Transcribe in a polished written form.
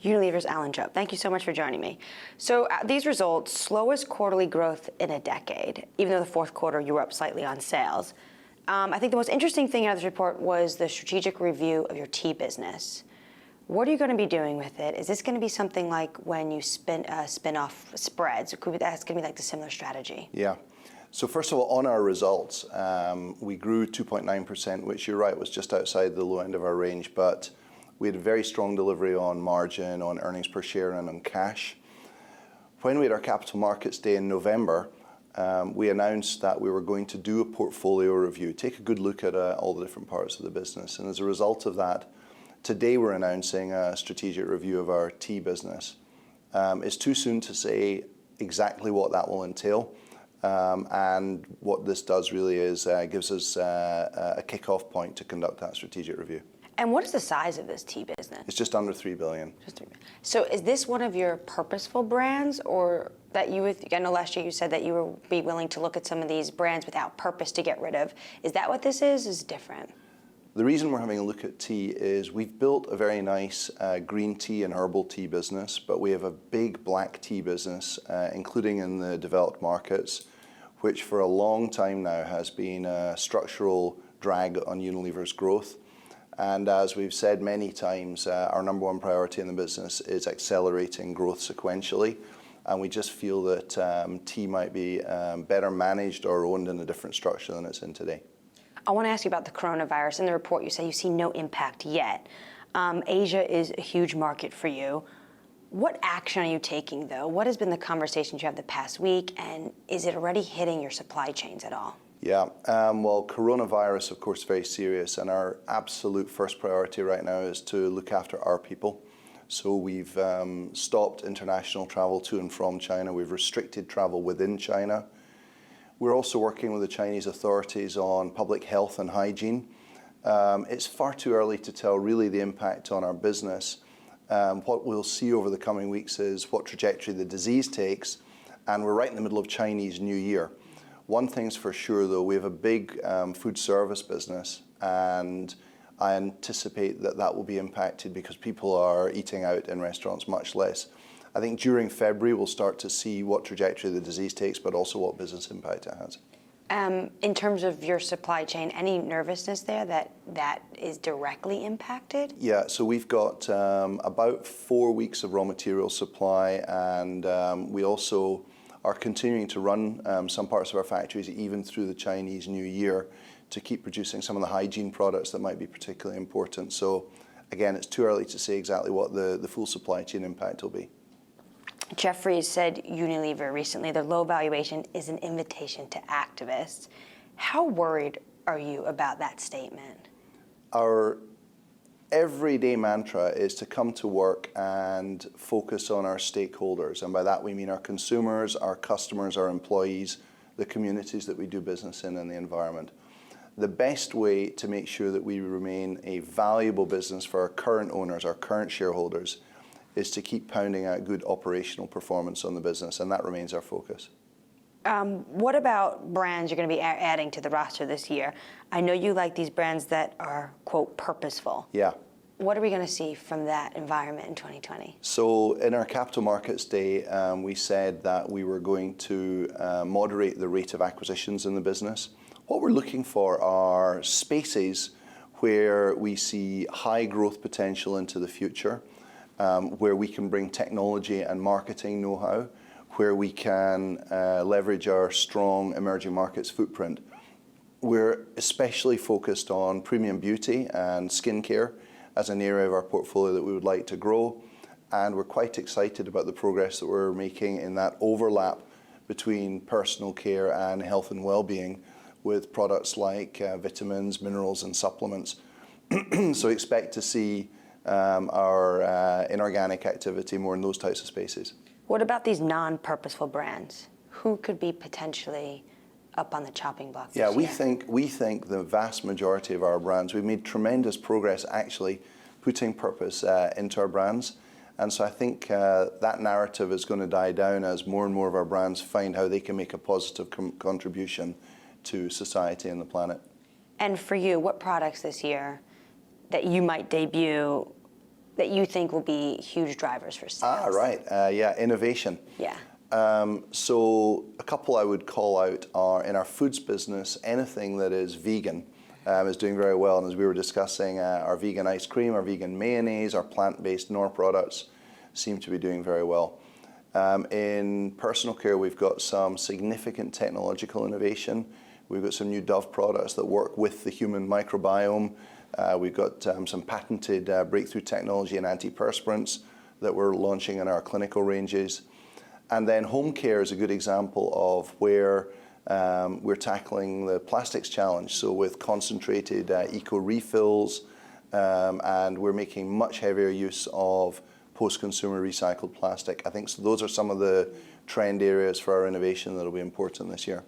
Unilever's Jope. Thank you so much for joining me. So these results, slowest quarterly growth in a decade, even though the fourth quarter you were up slightly on sales. I think the most interesting thing out of this report was the strategic review of your tea business. What are you going to be doing with it? Is this going to be something like when you spin off spreads? That's going to be like the similar strategy? Yeah. So first of all, on our results, we grew 2.9%, which you're right, was just outside the low end of our range, but we had a very strong delivery on margin, on earnings per share, and on cash. When we had our Capital Markets Day in November, we announced that we were going to do a portfolio review, take a good look at all the different parts of the business. And as a result of that, today we're announcing a strategic review of our tea business. It's too soon to say exactly what that will entail. And what this does really is gives us a kickoff point to conduct that strategic review. And what is the size of this tea business? It's just under $3 billion. So is this one of your purposeful brands, or that you would, I know last year you said that you would be willing to look at some of these brands without purpose to get rid of. Is that what this is? Is it different? The reason we're having a look at tea is we've built a very nice green tea and herbal tea business, but we have a big black tea business, including in the developed markets, which for a long time now has been a structural drag on Unilever's growth. And as we've said many times, our number one priority in the business is accelerating growth sequentially. And we just feel that tea might be better managed or owned in a different structure than it's in today. I want to ask you about the coronavirus. In the report, you say you see no impact yet. Asia is a huge market for you. What action are you taking, though? What has been the conversations you have the past week, and is it already hitting your supply chains at all? Yeah, well, coronavirus, of course, very serious, and our absolute first priority right now is to look after our people. So we've stopped international travel to and from China. We've restricted travel within China. We're also working with the Chinese authorities on public health and hygiene. It's far too early to tell really the impact on our business. What we'll see over the coming weeks is what trajectory the disease takes, and we're right in the middle of Chinese New Year. One thing's for sure, though, we have a big food service business, and I anticipate that that will be impacted because people are eating out in restaurants much less. I think during February we'll start to see what trajectory the disease takes, but also what business impact it has. In terms of your supply chain, any nervousness there that is directly impacted? Yeah, so we've got about 4 weeks of raw material supply, and we also are continuing to run some parts of our factories even through the Chinese New Year to keep producing some of the hygiene products that might be particularly important. So again, it's too early to say exactly what the full supply chain impact will be. Jeffrey said Unilever recently, their low valuation is an invitation to activists. How worried are you about that statement? Our everyday mantra is to come to work and focus on our stakeholders. And by that we mean our consumers, our customers, our employees, the communities that we do business in, and the environment. The best way to make sure that we remain a valuable business for our current owners, our current shareholders, is to keep pounding out good operational performance on the business, and that remains our focus. What about brands you're going to be adding to the roster this year? I know you like these brands that are, quote, purposeful. Yeah. What are we going to see from that environment in 2020? So in our Capital Markets Day, we said that we were going to moderate the rate of acquisitions in the business. What we're looking for are spaces where we see high growth potential into the future, where we can bring technology and marketing know-how, where we can leverage our strong emerging markets footprint. We're especially focused on premium beauty and skincare as an area of our portfolio that we would like to grow. And we're quite excited about the progress that we're making in that overlap between personal care and health and well-being with products like vitamins, minerals, and supplements. So expect to see our inorganic activity more in those types of spaces. What about these non-purposeful brands? Who could be potentially up on the chopping block this year? We think the vast majority of our brands, we've made tremendous progress actually putting purpose into our brands. And so I think that narrative is going to die down as more and more of our brands find how they can make a positive contribution to society and the planet. And for you, what products this year that you might debut that you think will be huge drivers for sales? Right. Yeah, innovation. Yeah. So a couple I would call out are in our foods business, anything that is vegan is doing very well. And as we were discussing, our vegan ice cream, our vegan mayonnaise, our plant-based Knorr products seem to be doing very well. In personal care, we've got some significant technological innovation. We've got some new Dove products that work with the human microbiome. We've got some patented breakthrough technology in antiperspirants that we're launching in our clinical ranges. And then home care is a good example of where we're tackling the plastics challenge. So with concentrated eco refills, and we're making much heavier use of post-consumer recycled plastic. I think so those are some of the trend areas for our innovation that will be important this year.